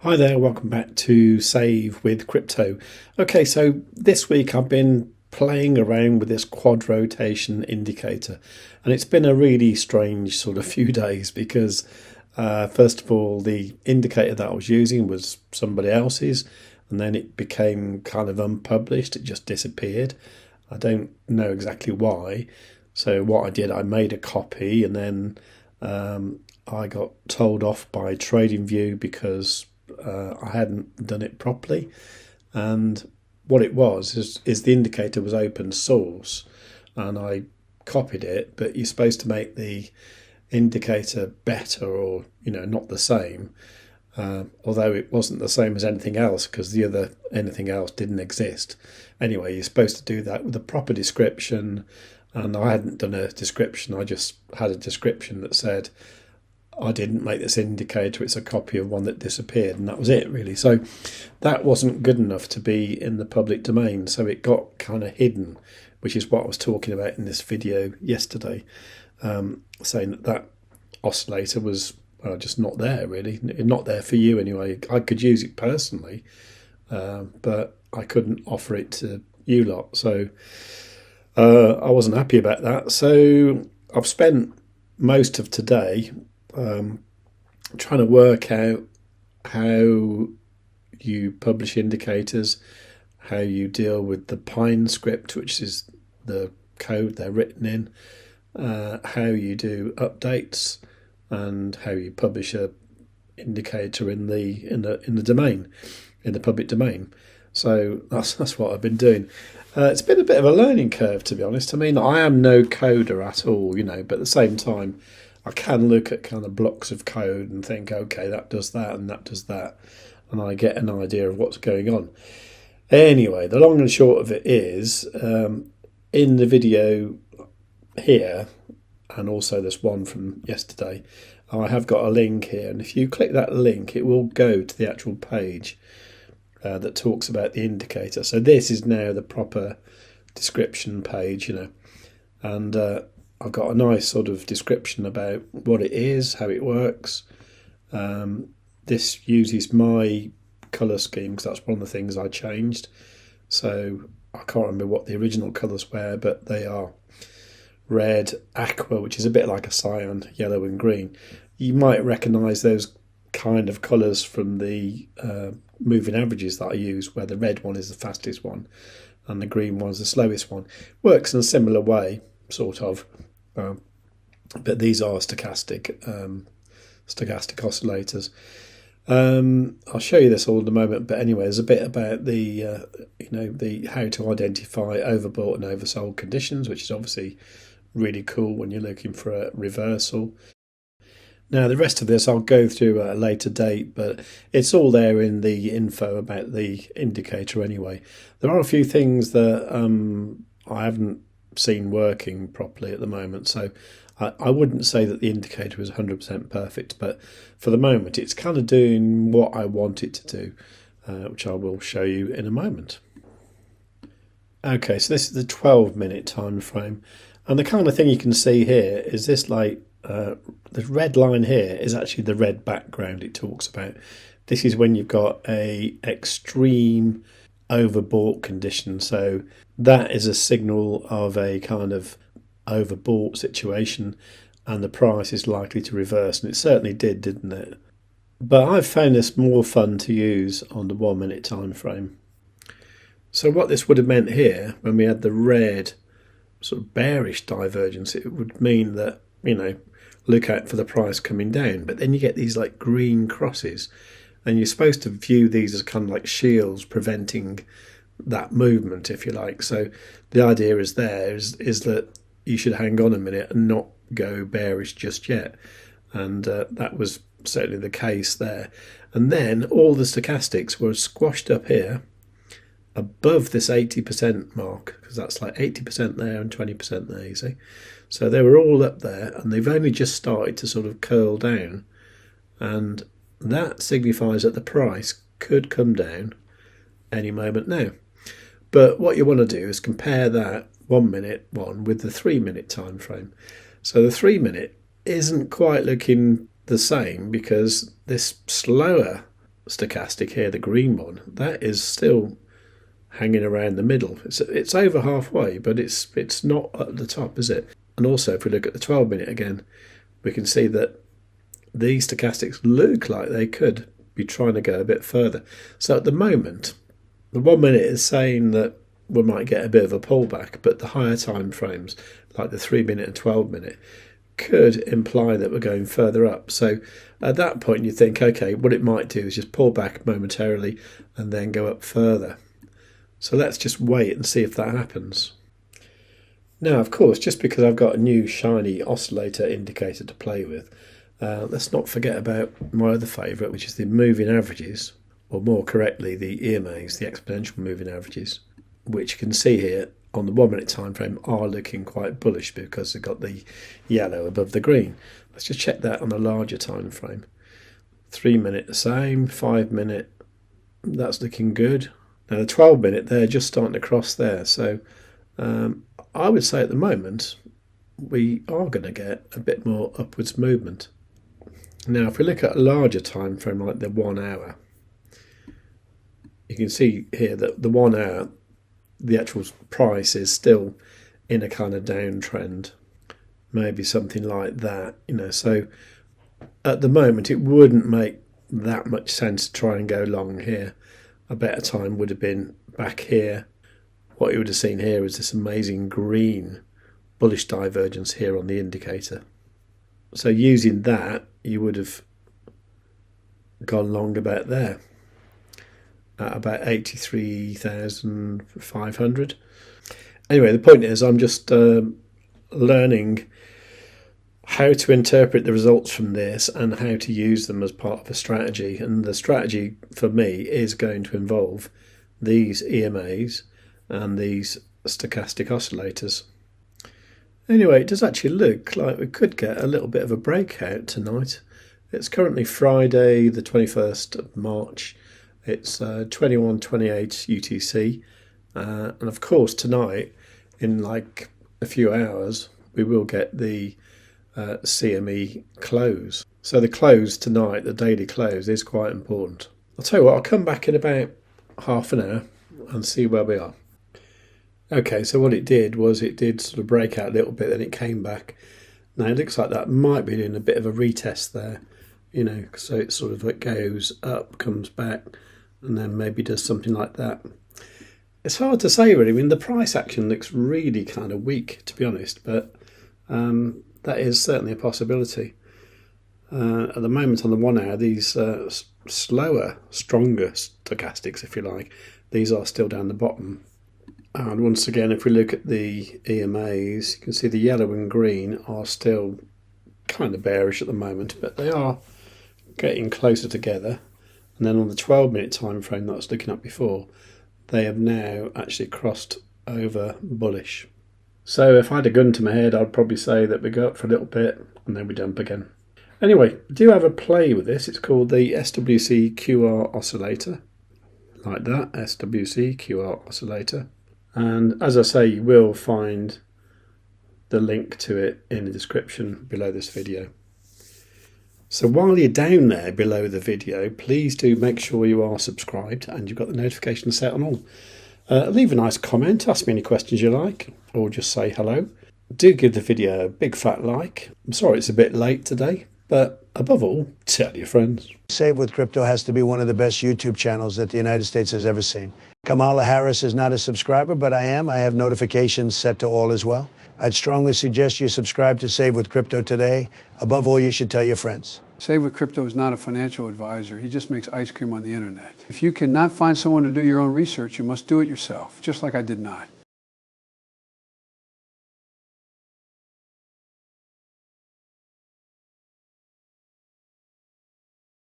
Hi there, welcome back to Save with Crypto. Okay, so this week I've been playing around with this quad rotation indicator, and it's been a really strange sort of few days because first of all, the indicator that I was using was somebody else's, and then it became kind of unpublished. It just disappeared. I don't know exactly why. So what I did, I made a copy, and then I got told off by TradingView because I hadn't done it properly. And what it was is the indicator was open source, and I copied it, but you're supposed to make the indicator better, or not the same, although it wasn't the same as anything else because the other anything else didn't exist. Anyway, you're supposed to do that with a proper description, and I hadn't done a description. I just had a description that said I didn't make this indicator, it's a copy of one that disappeared, and that was it really. So that wasn't good enough to be in the public domain, so it got kind of hidden, which is what I was talking about in this video yesterday, saying that oscillator was just not there really, not there for you anyway. I could use it personally, but I couldn't offer it to you lot, so I wasn't happy about that. So I've spent most of today trying to work out how you publish indicators, how you deal with the Pine script, which is the code they're written in, how you do updates, and how you publish a indicator in the domain, in the public domain. So that's what I've been doing. It's been a bit of a learning curve, to be honest. I mean, I am no coder at all, but at the same time, I can look at kind of blocks of code and think, okay, that does that and that does that, and I get an idea of what's going on. Anyway, the long and short of it is, in the video here, and also this one from yesterday, I have got a link here, and if you click that link, it will go to the actual page that talks about the indicator. So this is now the proper description page, and I've got a nice sort of description about what it is, how it works. This uses my colour scheme because that's one of the things I changed. So I can't remember what the original colours were, but they are red, aqua, which is a bit like a cyan, yellow and green. You might recognise those kind of colours from the moving averages that I use, where the red one is the fastest one and the green one is the slowest one. Works in a similar way, sort of. But these are stochastic oscillators. I'll show you this all in a moment, but anyway, there's a bit about the how to identify overbought and oversold conditions, which is obviously really cool when you're looking for a reversal. Now the rest of this I'll go through at a later date, but it's all there in the info about the indicator anyway. There are a few things that I haven't seen working properly at the moment, so I wouldn't say that the indicator is 100% perfect, but for the moment it's kind of doing what I want it to do, which I will show you in a moment. Okay, so this is the 12-minute time frame, and the kind of thing you can see here is this, like the red line here is actually the red background it talks about. This is when you've got a extreme overbought condition, so that is a signal of a kind of overbought situation, and the price is likely to reverse, and it certainly did, didn't it? But I've found this more fun to use on the 1 minute time frame. So what this would have meant here, when we had the red sort of bearish divergence, it would mean that, look out for the price coming down, but then you get these like green crosses, and you're supposed to view these as kind of like shields preventing that movement, if you like. So the idea is that you should hang on a minute and not go bearish just yet, and that was certainly the case there. And then all the stochastics were squashed up here above this 80% mark, because that's like 80% there and 20% there, you see. So they were all up there, and they've only just started to sort of curl down, and that signifies that the price could come down any moment now. But what you want to do is compare that 1 minute one with the 3 minute time frame. So the 3 minute isn't quite looking the same, because this slower stochastic here, the green one, that is still hanging around the middle. It's over halfway, but it's not at the top, is it? And also, if we look at the 12-minute again, we can see that these stochastics look like they could be trying to go a bit further. So at the moment, the 1 minute is saying that we might get a bit of a pullback, but the higher time frames, like the 3-minute and 12-minute, could imply that we're going further up. So at that point, you think, okay, what it might do is just pull back momentarily and then go up further. So let's just wait and see if that happens. Now, of course, just because I've got a new shiny oscillator indicator to play with, let's not forget about my other favourite, which is the moving averages, or more correctly, the EMAs, the exponential moving averages, which you can see here on the 1 minute time frame are looking quite bullish because they've got the yellow above the green. Let's just check that on a larger time frame. 3 minute the same, 5 minute, that's looking good. Now the 12 minute, they're just starting to cross there. So I would say at the moment we are going to get a bit more upwards movement. Now if we look at a larger time frame like the 1 hour, you can see here that the 1 hour, the actual price is still in a kind of downtrend, maybe something like that, so at the moment it wouldn't make that much sense to try and go long here. A better time would have been back here. What you would have seen here is this amazing green bullish divergence here on the indicator. So using that, you would have gone long about there at about 83,500. Anyway, the point is I'm just learning how to interpret the results from this and how to use them as part of a strategy. And the strategy for me is going to involve these EMAs and these stochastic oscillators. Anyway, it does actually look like we could get a little bit of a breakout tonight. It's currently Friday the 21st of March. It's 21:28 UTC. And of course tonight, in like a few hours, we will get the CME close. So the close tonight, the daily close, is quite important. I'll tell you what, I'll come back in about half an hour and see where we are. Okay, so what it did was it did sort of break out a little bit, then it came back. Now it looks like that might be doing a bit of a retest there, so it sort of goes up, comes back, and then maybe does something like that. It's hard to say really. I mean, the price action looks really kind of weak, to be honest, but that is certainly a possibility. At the moment on the 1 hour, these slower, stronger stochastics, if you like, these are still down the bottom. And once again, if we look at the EMAs, you can see the yellow and green are still kind of bearish at the moment, but they are getting closer together. And then on the 12-minute time frame that I was looking at before, they have now actually crossed over bullish. So if I had a gun to my head, I'd probably say that we go up for a little bit and then we dump again. Anyway, I do have a play with this. It's called the SWC QR Oscillator. Like that, SWC QR Oscillator. And as I say, you will find the link to it in the description below this video. So while you're down there below the video, please do make sure you are subscribed and you've got the notifications set on all. Leave a nice comment, ask me any questions you like, or just say hello. Do give the video a big fat like. I'm sorry it's a bit late today, but above all, tell your friends. Save with Crypto has to be one of the best YouTube channels that the United States has ever seen. Kamala Harris is not a subscriber, but I am. I have notifications set to all as well. I'd strongly suggest you subscribe to Save with Crypto today. Above all, you should tell your friends. Save with Crypto is not a financial advisor. He just makes ice cream on the internet. If you cannot find someone to do your own research, you must do it yourself, just like I did not.